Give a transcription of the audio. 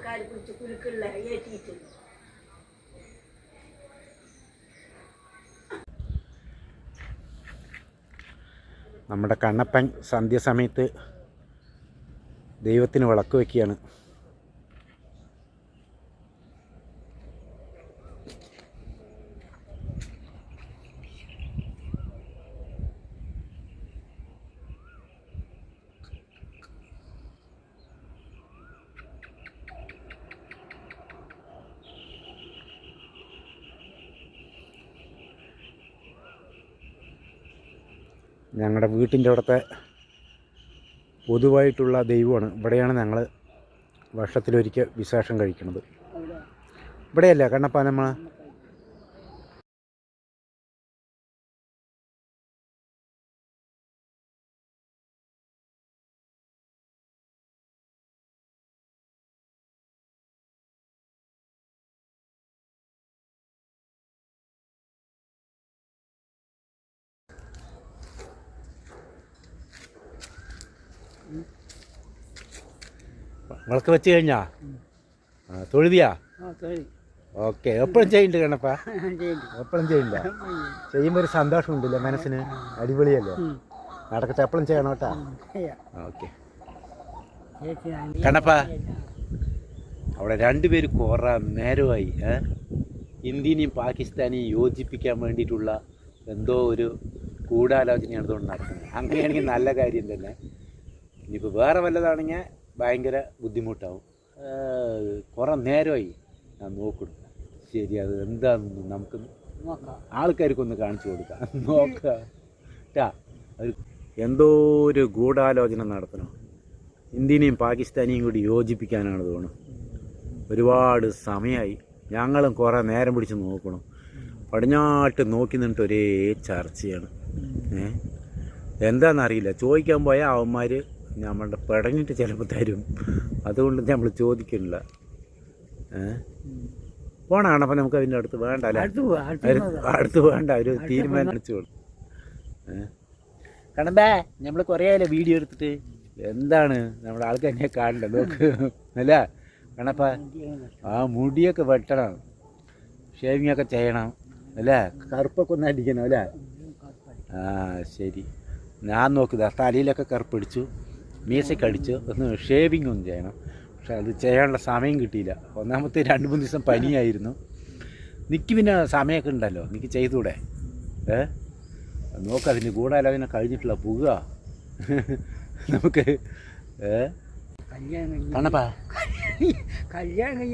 ആൾക്കാർ പിടിച്ച് കുലുക്കുള്ള ഏറ്റിട്ട് നമ്മുടെ കണ്ണപ്പൻ സന്ധ്യസമയത്ത് ദൈവത്തിന് വിളക്ക് വയ്ക്കുകയാണ്. ഞങ്ങളുടെ വീട്ടിൻ്റെ അവിടുത്തെ പൊതുവായിട്ടുള്ള ദൈവമാണ്. ഇവിടെയാണ് ഞങ്ങൾ വർഷത്തിലൊരിക്കൽ വിശേഷം കഴിക്കുന്നത്. ഇവിടെയല്ല കണ്ണപ്പ നമ്മൾ വിളക്ക് വെച്ച് കഴിഞ്ഞാ തൊഴുതിയാ? ഓക്കെ. എപ്പോഴും ചെയ്യുന്നുണ്ട് കണ്ണപ്പ? എപ്പോഴും ചെയ്യില്ല. ചെയ്യുമ്പോൾ ഒരു സന്തോഷമുണ്ടല്ലേ മനസ്സിന്? അടിപൊളിയല്ലേ? നടക്കട്ടെ, എപ്പോഴും ചെയ്യണം കേട്ടാ. ഓക്കെ കണ്ണപ്പ, അവിടെ രണ്ടുപേര് കുറേ നേരമായി ഇന്ത്യനെയും പാകിസ്ഥാനെയും യോജിപ്പിക്കാൻ വേണ്ടിയിട്ടുള്ള എന്തോ ഒരു ഗൂഢാലോചനയാണ് അതുകൊണ്ട് നടക്കുന്നത്. അങ്ങനെയാണെങ്കിൽ നല്ല കാര്യം തന്നെ. ഇനിയിപ്പോൾ വേറെ വല്ലതാണെങ്കിൽ ഭയങ്കര ബുദ്ധിമുട്ടാവും. കുറേ നേരമായി ഞാൻ നോക്കണം. ശരി, അത് എന്താണെന്ന് നമുക്ക് ആൾക്കാർക്കൊന്ന് കാണിച്ചു കൊടുക്കാം. നോക്കാം ട്ടാ. എന്തോ ഒരു ഗൂഢാലോചന നടത്തണം. ഇന്ത്യനെയും പാകിസ്ഥാനെയും കൂടി യോജിപ്പിക്കാനാണ് തോന്നുന്നു. ഒരുപാട് സമയമായി. ഞങ്ങളും കുറേ നേരം പിടിച്ച് നോക്കണം. പടിഞ്ഞാട്ട് നോക്കി നിന്നിട്ട് ഒരേ ചർച്ചയാണ്. എന്താണെന്നറിയില്ല. ചോദിക്കാൻ പോയാൽ അവന്മാർ നമ്മളുടെ പടഞ്ഞിട്ട് ചിലപ്പോൾ തരും. അതുകൊണ്ട് നമ്മൾ ചോദിക്കുന്നില്ല. പോണാണ്. അപ്പം നമുക്ക് അതിൻ്റെ അടുത്ത് വേണ്ട അല്ലേ? അടുത്ത് വേണ്ട. ഒരു തീരുമാനം അടിച്ചോളൂ. കണ്ണമ്പേ, നമ്മൾ കുറേ ആയല്ലേ വീഡിയോ എടുത്തിട്ട്. എന്താണ് നമ്മുടെ ആൾക്കാർ എന്നെ കാണണ്ട നോക്ക് അല്ല കണ്ണപ്പ? ആ മുടിയൊക്കെ വെട്ടണം, ഷേവിങ് ഒക്കെ ചെയ്യണം അല്ലേ? കറുപ്പൊക്കെ ഒന്ന് അടിക്കണം അല്ലേ? ആ ശരി. ഞാൻ നോക്കുക തലയിലൊക്കെ കറുപ്പടിച്ചു, മീസൊക്കെ അടിച്ചു, ഒന്ന് ഷേവിങ് ഒന്നും ചെയ്യണം. പക്ഷെ അത് ചെയ്യാനുള്ള സമയം കിട്ടിയില്ല. ഒന്നാമത്തെ 2-3 ദിവസം പനിയായിരുന്നു. നിൽക്ക് പിന്നെ സമയമൊക്കെ ഉണ്ടല്ലോ, നിനക്ക് ചെയ്തൂടെ? നോക്കാം. അതിന് ഗൂഢാലോചന കഴിഞ്ഞിട്ടുള്ള പുക നമുക്ക് കണ്ണപ്പാ കല്യാണം